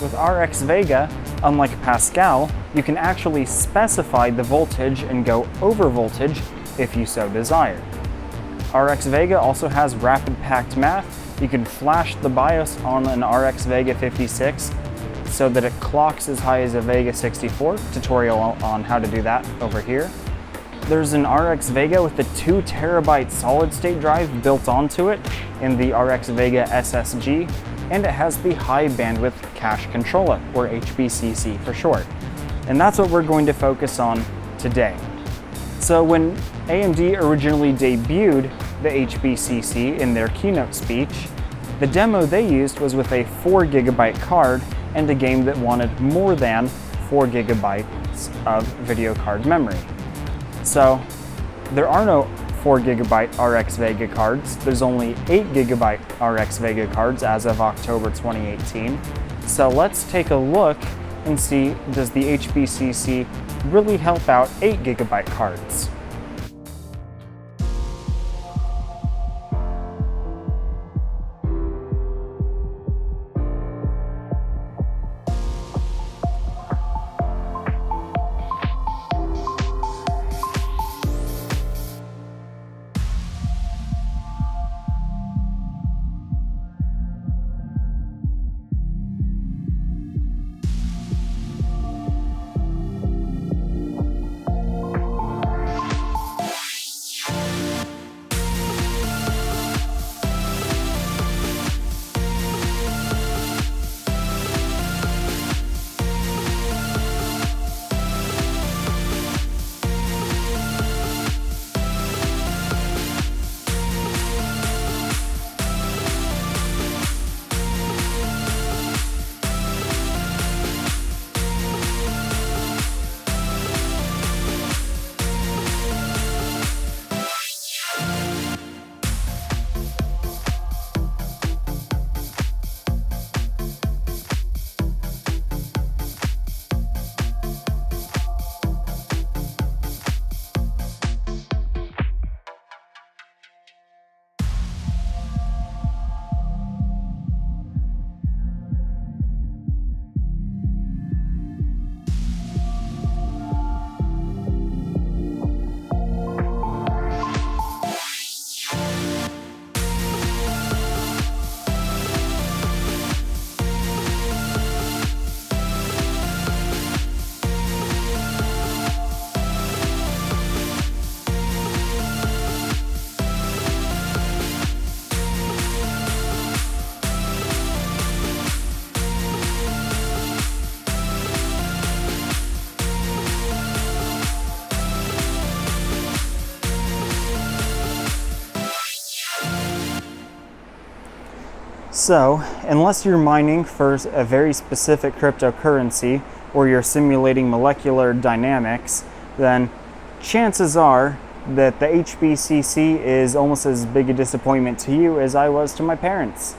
With RX Vega, unlike Pascal, you can actually specify the voltage and go over voltage if you so desire. RX Vega also has rapid packed math. You can flash the BIOS on an RX Vega 56 so that it clocks as high as a Vega 64, tutorial on how to do that over here. There's an RX Vega with a 2 terabyte solid state drive built onto it in the RX Vega SSG, and it has the high bandwidth cache controller, or HBCC for short. And that's what we're going to focus on today. So when AMD originally debuted the HBCC in their keynote speech, the demo they used was with a 4 gigabyte card and a game that wanted more than 4 gigabytes of video card memory. So there are no 4 gigabyte RX Vega cards. There's only 8 gigabyte RX Vega cards as of October 2018. So let's take a look and see, does the HBCC really help out 8 gigabyte cards? So, unless you're mining for a very specific cryptocurrency or you're simulating molecular dynamics, then chances are that the HBCC is almost as big a disappointment to you as I was to my parents.